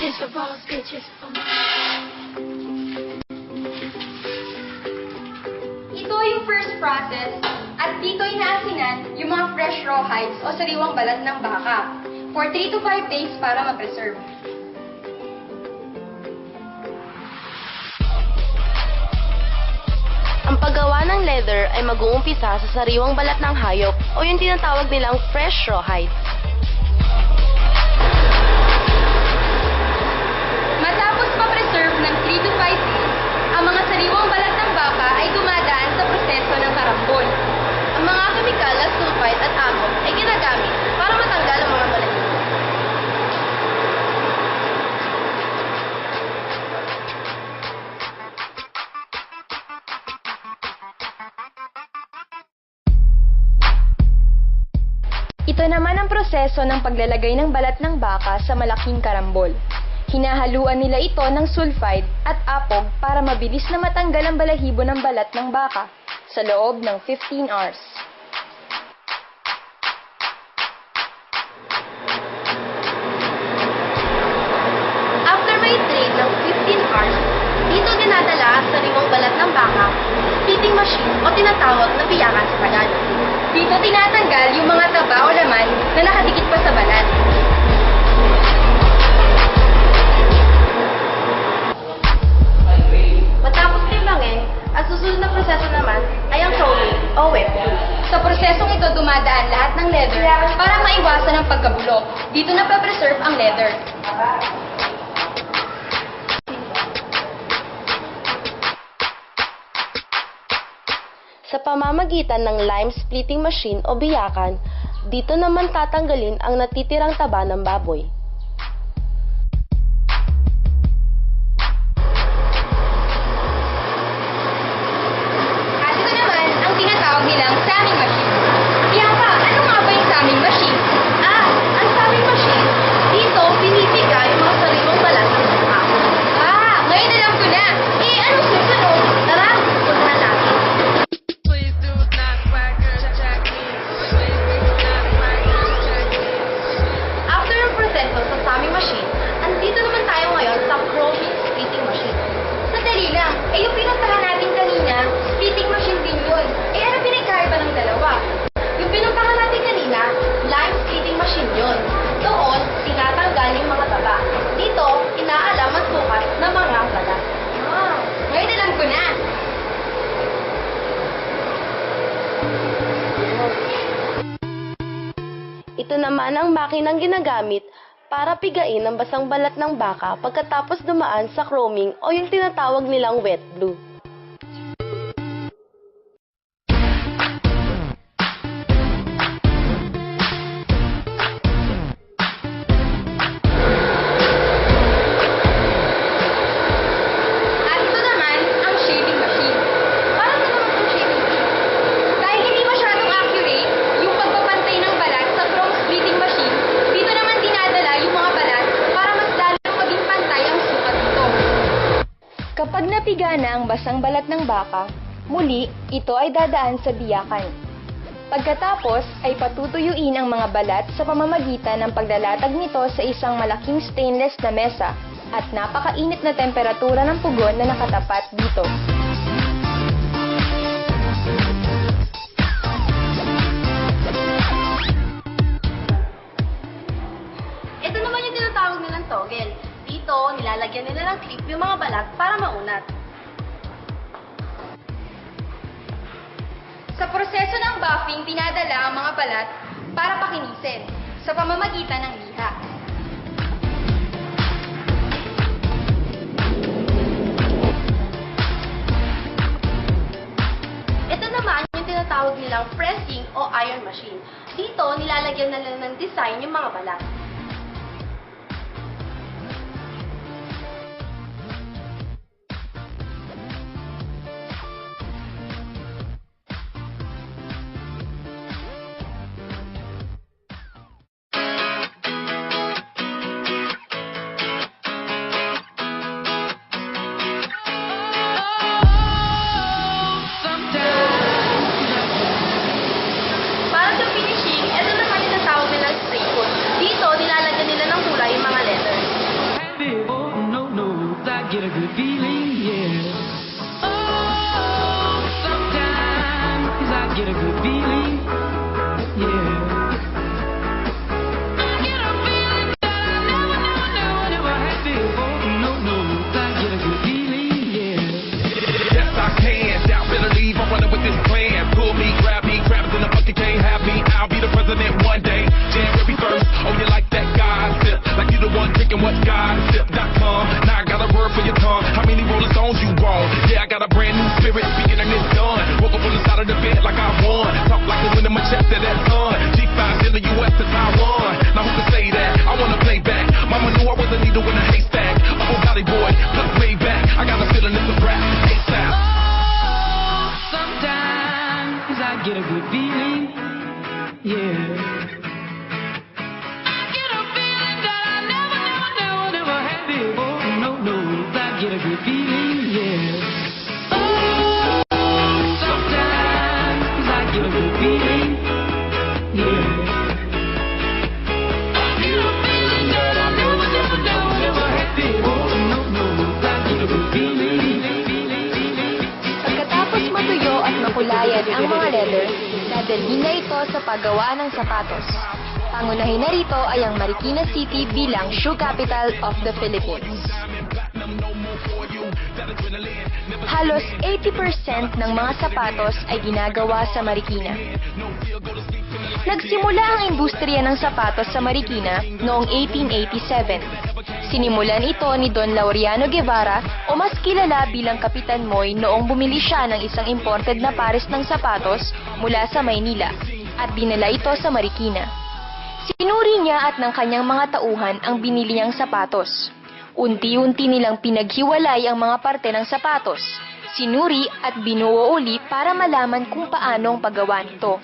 This for boss bitches. Ito yung first process at dito inaasinan yung mga fresh raw hides o sariwang balat ng baka for 3 to 5 days para ma-preserve. Ang paggawa ng leather ay mag-uumpisa sa sariwang balat ng hayop o yung tinatawag nilang fresh raw hides. Matapos pa-preserve ng 3 to 5 days, ang mga sariwang balat ng baka ay dumadaan sa proseso ng karambol. Ang mga kemikal na sulfite at amok ay ginagamit para matanggal ang mga balahibo. Ito naman ang proseso ng paglalagay ng balat ng baka sa malaking karambol. Hinahaluan nila ito ng sulfide at apog para mabilis na matanggal ang balahibo ng balat ng baka sa loob ng 15 hours. After may trade ng 15 hours, dito dinadala ang sariwang balat ng baka, splitting machine o tinatawag na biyakan sa Tagalog. Dito tinatanggal yung mga taba o laman na nakadikit pa sa balat. Matapos timbangin, ang susunod na proseso naman ay ang throwing o wet glue. Sa prosesong ito dumadaan lahat ng leather para maiwasan ang pagkabulok. Dito na pa-preserve ang leather. Sa pamamagitan ng lime splitting machine o biyakan, dito naman tatanggalin ang natitirang taba ng baboy. At ito naman ang tinatawag nilang samming machine. Bianca, ano nga ba yung samming machine? Ang samming machine, dito pinipiga yung mga sariwang balat ng baka. Ngayon alam ko na. Anong susunod? Tara, puntahan natin. After ang proseso, Ito naman ang makinang ginagamit para pigain ang basang balat ng baka pagkatapos dumaan sa chroming o yung tinatawag nilang wet blue. At ito naman ang shaving machine. Para sa naman ang shaving machine? Dahil hindi masyadong accurate yung pagpapantay ng balat sa chrome splitting machine, dito naman dinadala yung mga balat para mas lalong maging pantay ang sukat nito. Kapag napiga na ang basang balat ng baka, muli ito ay dadaan sa biyakan. Pagkatapos ay patutuyuin ang mga balat sa pamamagitan ng paglalatag nito sa isang malaking stainless na mesa at napakainit na temperatura ng pugon na nakatapat dito. Ito naman yung tinatawag nilang toggle. Dito, nilalagyan nila ng clip yung mga balat para maunat. Sa proseso ng buffing, dinadala ang mga balat para pakinisin sa pamamagitan ng liha. Ito naman yung tinatawag nilang pressing o iron machine. Dito, nilalagyan nila ng design yung mga balat. Para sa finishing, ito naman yung tinatawag nilang spray coat. Dito, nilalagyan nila ng kulay yung mga letters. Oh, no, no, I get a good feeling, yeah. Oh, sometimes I get a good feeling, yeah. I get a feeling that I never had before. No, no, I get a good feeling, yeah. Yes, I can. Doubt, better leave. I'm running with this plan. Pull me, grab me, crabs in the bucket can't have me. I'll be the president one day. January 1st. Oh, you like that gossip? Like you the one drinking what's gossip.com. Now I got a word for your tongue. How many Rolling Stones you want? Yeah, I got a brand new spirit speaking and it's done. Woke up on the side of the bed like I won. Talk like the wind in my chest to that sun. G5 in the US to Taiwan. Now who can say that? I wanna play back. Mama knew I was a needle in a haystack. Oh, Valley boy, look way back. I got a feeling it's a rap. ASAP. Oh, sometimes I get a good feeling, yeah. I get a feeling that I never had before. No, no, I get a good feeling, yeah. Oh, sometimes I get a good feeling, yeah. I get a feeling that I never had before. No, no, I get a good feeling. Pagkatapos matuyo at makulayan ang mga leather, dadalhin na ito sa paggawa ng sapatos. Pangunahin na rito ay ang Marikina City bilang shoe capital of the Philippines. Halos 80% ng mga sapatos ay ginagawa sa Marikina. Nagsimula ang industriya ng sapatos sa Marikina noong 1887. Sinimulan ito ni Don Laureano Guevara o mas kilala bilang Kapitan Moy noong bumili siya ng isang imported na pares ng sapatos mula sa Maynila at dinala ito sa Marikina. Sinuri niya at ng kanyang mga tauhan ang binili niyang sapatos. Unti-unti nilang pinaghiwalay ang mga parte ng sapatos, sinuri at binuo uli para malaman kung paano ang paggawa nito.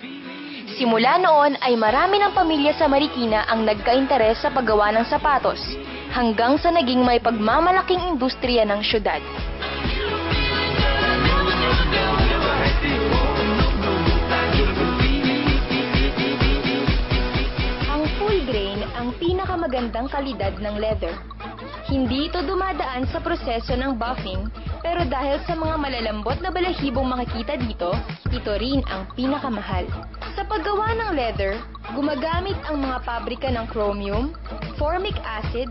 Simula noon ay marami ng pamilya sa Marikina ang nagka-interes sa paggawa ng sapatos, hanggang sa naging may pagmamalaking industriya ng syudad. Ang full grain ang pinakamagandang kalidad ng leather. Hindi ito dumadaan sa proseso ng buffing, pero dahil sa mga malalambot na balahibong makikita dito, ito rin ang pinakamahal. Sa paggawa ng leather, gumagamit ang mga pabrika ng chromium, formic acid,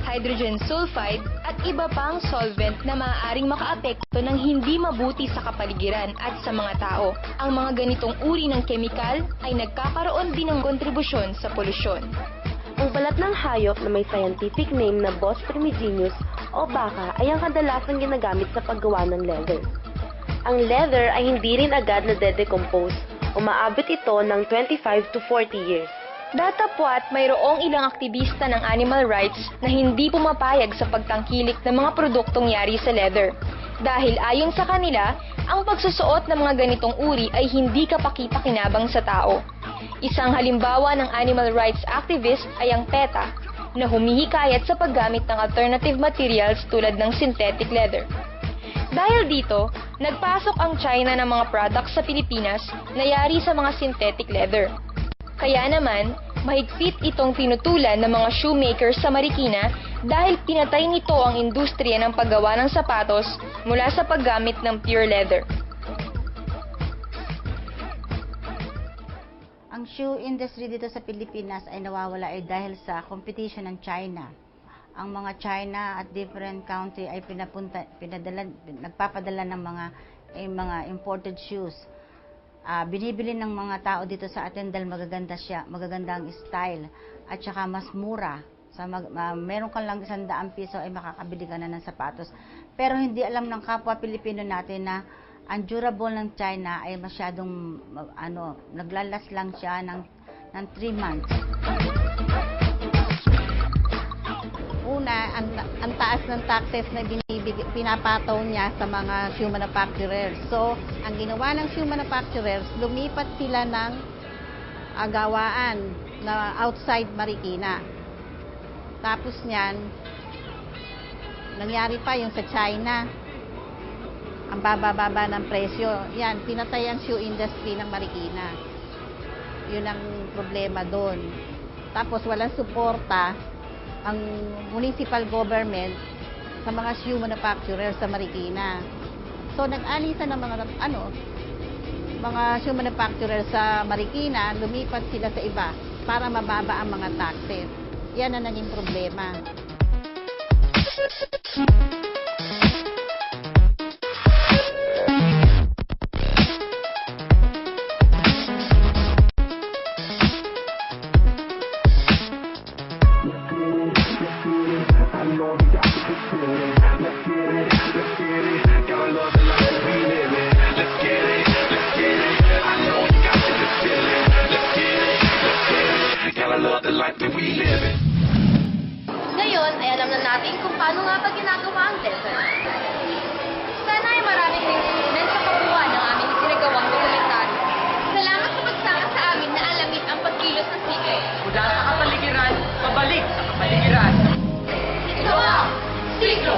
hydrogen sulfide, at iba pang solvent na maaaring makaapekto ng hindi mabuti sa kapaligiran at sa mga tao. Ang mga ganitong uri ng kemikal ay nagkakaroon din ng kontribusyon sa polusyon. Ang balat ng hayop na may scientific name na Bos primigenius o baka ay ang kadalasang ginagamit sa paggawa ng leather. Ang leather ay hindi rin agad na decompose. Umaabot ito ng 25 to 40 years. Datapwat mayroong ilang aktivista ng animal rights na hindi pumapayag sa pagtangkilik ng mga produktong yari sa leather. Dahil ayon sa kanila, ang pagsusuot ng mga ganitong uri ay hindi kapaki-pakinabang sa tao. Isang halimbawa ng animal rights activist ay ang PETA, na humihikayat sa paggamit ng alternative materials tulad ng synthetic leather. Dahil dito, nagpasok ang China ng mga products sa Pilipinas na yari sa mga synthetic leather. Kaya naman, mahigpit itong tinutulan ng mga shoemakers sa Marikina dahil pinatay nito ang industriya ng paggawa ng sapatos mula sa paggamit ng pure leather. Ang shoe industry dito sa Pilipinas ay nawawala ay dahil sa competition ng China. Ang mga China at different country ay nagpapadala ng mga imported shoes. Binibili ng mga tao dito sa atin dahil magaganda ang style at saka mas mura. Meron ka lang 100 piso ay makakabili ka na ng sapatos. Pero hindi alam ng kapwa Pilipino natin na ang durable ng China ay masyadong naglalas lang siya ng 3 months. Una, ang taas ng taxes na pinapataw niya sa mga shoe manufacturers. So, ang ginawa ng shoe manufacturers, lumipat sila ng agawaan na outside Marikina. Tapos niyan, nangyari pa yung sa China. Ang baba-baba ng presyo. Yan, pinatay ang shoe industry ng Marikina. Yun ang problema doon. Tapos walang suporta ang municipal government sa mga shoe manufacturers sa Marikina. So nag-alisan ng mga shoe manufacturers sa Marikina, lumipat sila sa iba para mababa ang mga taxes. Yan ang naging problema. Ngayon ay alam na natin kung paano nga ba ginagawa ang leather. Sana ay maraming nag-comment sa paggawa ng aming ginagawang dokumentaryo. Salamat sa pagsama sa amin na alamin ang pagkilos ng siklo. Mula sa kapaligiran, pabalik sa kapaligiran. Ito ang Siklo!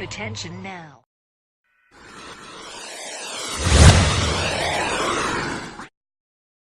Attention now.